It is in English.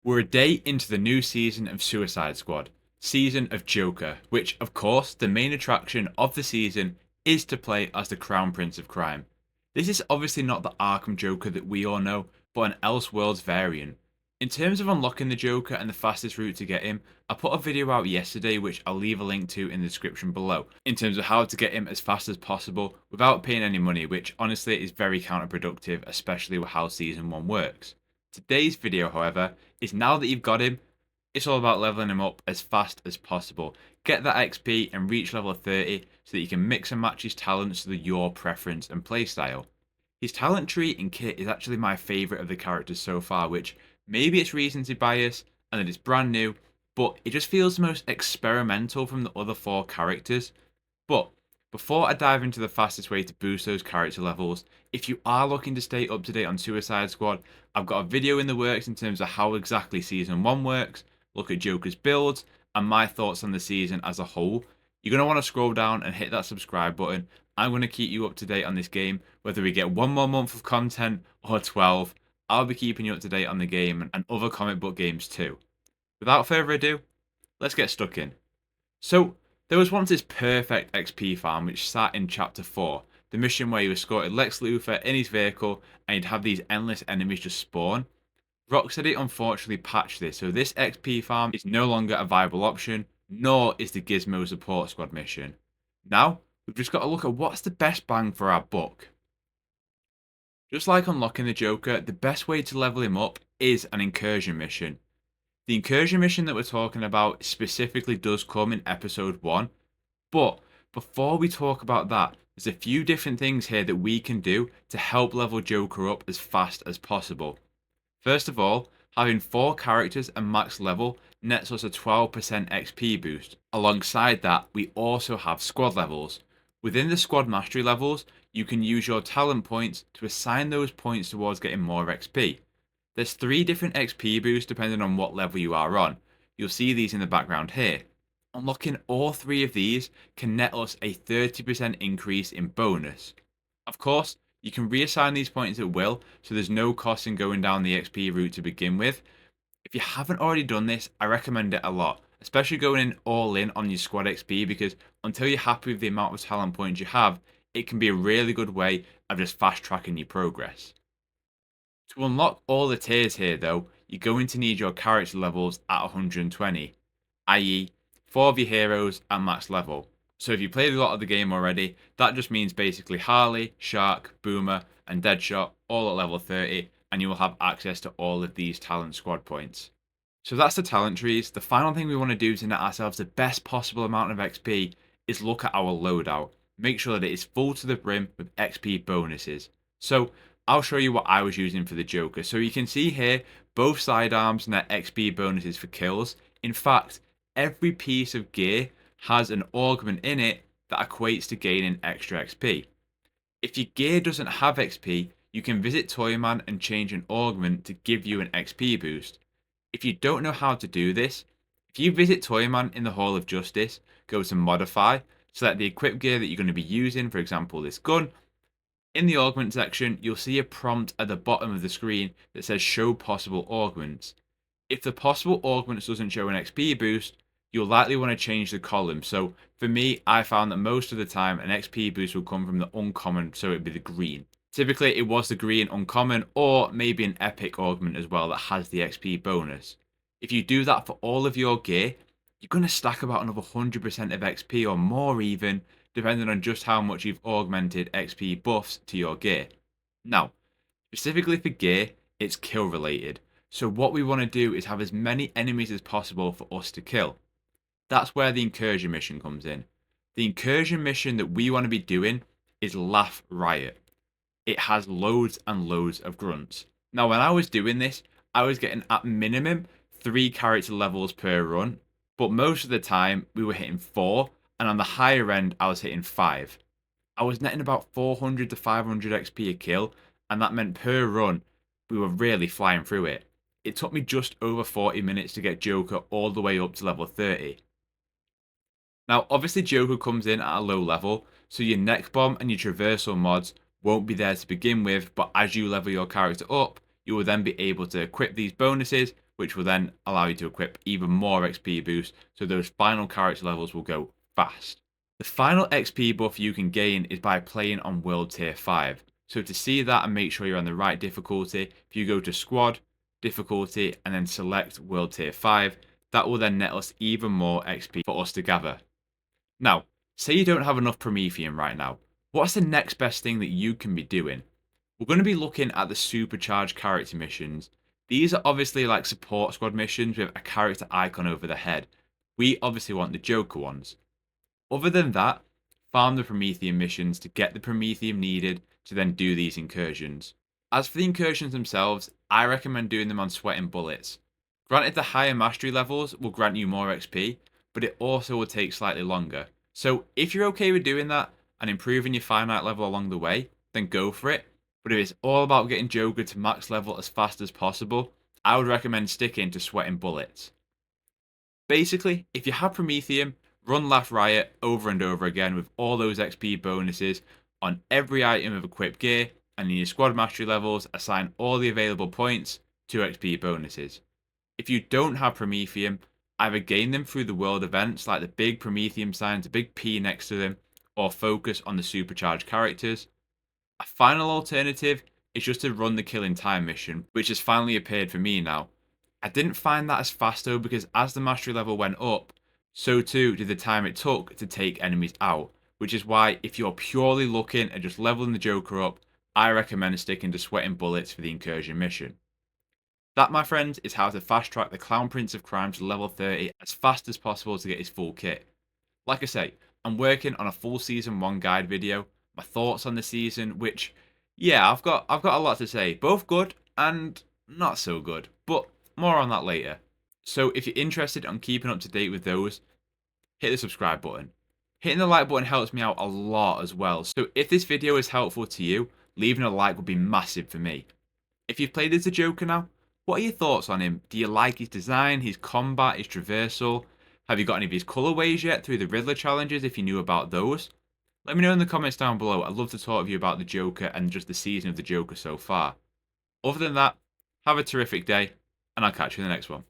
We're a day into the new season of Suicide Squad, Season of Joker, which, of course, the main attraction of the season is to play as the Crown Prince of Crime. This is obviously not the Arkham Joker that we all know, but an Elseworlds variant. In terms of unlocking the Joker and the fastest route to get him, I put a video out yesterday which I'll leave a link to in the description below, in terms of how to get him as fast as possible without paying any money, which honestly is very counterproductive, especially with how Season 1 works. Today's video, however, is now that you've got him, it's all about leveling him up as fast as possible. Get that XP and reach level 30 so that you can mix and match his talents to your preference and playstyle. His talent tree and kit is actually my favourite of the characters so far, which maybe it's recency bias and that it's brand new, but it just feels the most experimental from the other four characters. But before I dive into the fastest way to boost those character levels, if you are looking to stay up to date on Suicide Squad, I've got a video in the works in terms of how exactly Season 1 works, look at Joker's builds, and my thoughts on the season as a whole. You're going to want to scroll down and hit that subscribe button. I'm going to keep you up to date on this game, whether we get one more month of content or 12. I'll be keeping you up to date on the game and other comic book games too. Without further ado, let's get stuck in. So, there was once this perfect XP farm which sat in Chapter 4, the mission where you escorted Lex Luthor in his vehicle and you'd have these endless enemies just spawn. Rocksteady unfortunately patched this, so this XP farm is no longer a viable option, nor is the Gizmo Support Squad mission. Now, we've just got to look at what's the best bang for our buck. Just like unlocking the Joker, the best way to level him up is an Incursion mission. The Incursion mission that we're talking about specifically does come in episode 1, but before we talk about that, there's a few different things here that we can do to help level Joker up as fast as possible. First of all, having 4 characters and max level nets us a 12% XP boost. Alongside that, we also have squad levels. Within the squad mastery levels, you can use your talent points to assign those points towards getting more XP. There's 3 different XP boosts depending on what level you are on. You'll see these in the background here. Unlocking all 3 of these can net us a 30% increase in bonus. Of course, you can reassign these points at will, so there's no cost in going down the XP route to begin with. If you haven't already done this, I recommend it a lot, especially going in all in on your squad XP, because until you're happy with the amount of talent points you have, it can be a really good way of just fast tracking your progress. To unlock all the tiers here though, you're going to need your character levels at 120, i.e. 4 of your heroes at max level. So if you played a lot of the game already, that just means basically Harley, Shark, Boomer and Deadshot all at level 30, and you will have access to all of these talent squad points. So that's the talent trees. The final thing we want to do to net ourselves the best possible amount of XP is look at our loadout. Make sure that it is full to the brim with XP bonuses. So I'll show you what I was using for the Joker. So you can see here, both sidearms net XP bonuses for kills. In fact, every piece of gear has an augment in it that equates to gaining extra XP. If your gear doesn't have XP, you can visit Toyman and change an augment to give you an XP boost. If you don't know how to do this, if you visit Toyman in the Hall of Justice, go to Modify, select the equipped gear that you're going to be using, for example this gun. In the augment section, you'll see a prompt at the bottom of the screen that says show possible augments. If the possible augments doesn't show an XP boost, you'll likely want to change the column. So for me, I found that most of the time an XP boost will come from the uncommon, so it'd be the green. Typically it was the green uncommon or maybe an epic augment as well that has the XP bonus. If you do that for all of your gear, you're going to stack about another 100% of XP or more even, depending on just how much you've augmented XP buffs to your gear. Now, specifically for gear, it's kill related. So what we want to do is have as many enemies as possible for us to kill. That's where the Incursion mission comes in. The Incursion mission that we want to be doing is Laugh Riot. It has loads and loads of grunts. Now when I was doing this, I was getting at minimum 3 character levels per run, but most of the time we were hitting 4, and on the higher end I was hitting 5. I was netting about 400 to 500 XP a kill, and that meant per run we were really flying through it. It took me just over 40 minutes to get Joker all the way up to level 30. Now obviously Joker comes in at a low level, so your neck bomb and your traversal mods won't be there to begin with, but as you level your character up, you will then be able to equip these bonuses, which will then allow you to equip even more XP boost, so those final character levels will go fast. The final XP buff you can gain is by playing on World Tier 5. So to see that and make sure you're on the right difficulty, if you go to Squad, Difficulty, and then select World Tier 5, that will then net us even more XP for us to gather. Now, say you don't have enough Prometheum right now. What's the next best thing that you can be doing? We're going to be looking at the supercharged character missions. These are obviously like support squad missions with a character icon over the head. We obviously want the Joker ones. Other than that, farm the Prometheum missions to get the Prometheum needed to then do these incursions. As for the incursions themselves, I recommend doing them on sweating bullets. Granted, the higher mastery levels will grant you more XP, but it also will take slightly longer. So if you're okay with doing that and improving your finite level along the way, then go for it. But if it's all about getting Joker to max level as fast as possible, I would recommend sticking to sweating bullets. Basically, if you have Prometheum, run Laugh Riot over and over again with all those XP bonuses on every item of equipped gear, and in your squad mastery levels, assign all the available points to XP bonuses. If you don't have Prometheum, either gain them through the world events like the big Prometheum signs, the big P next to them, or focus on the supercharged characters. A final alternative is just to run the Killing Time mission, which has finally appeared for me now. I didn't find that as fast though, because as the mastery level went up, so too did the time it took to take enemies out, which is why if you're purely looking at just leveling the Joker up, I recommend sticking to sweating bullets for the Incursion mission. That, my friends, is how to fast track the Clown Prince of Crime to level 30 as fast as possible to get his full kit. Like I say, I'm working on a full season 1 guide video, my thoughts on the season, which, yeah, I've got a lot to say, both good and not so good, but more on that later. So if you're interested in keeping up to date with those, hit the subscribe button. Hitting the like button helps me out a lot as well, so if this video is helpful to you, leaving a like would be massive for me. If you've played as the Joker now, what are your thoughts on him? Do you like his design, his combat, his traversal? Have you got any of his colorways yet through the Riddler challenges if you knew about those? Let me know in the comments down below. I'd love to talk to you about the Joker and just the season of the Joker so far. Other than that, have a terrific day, and I'll catch you in the next one.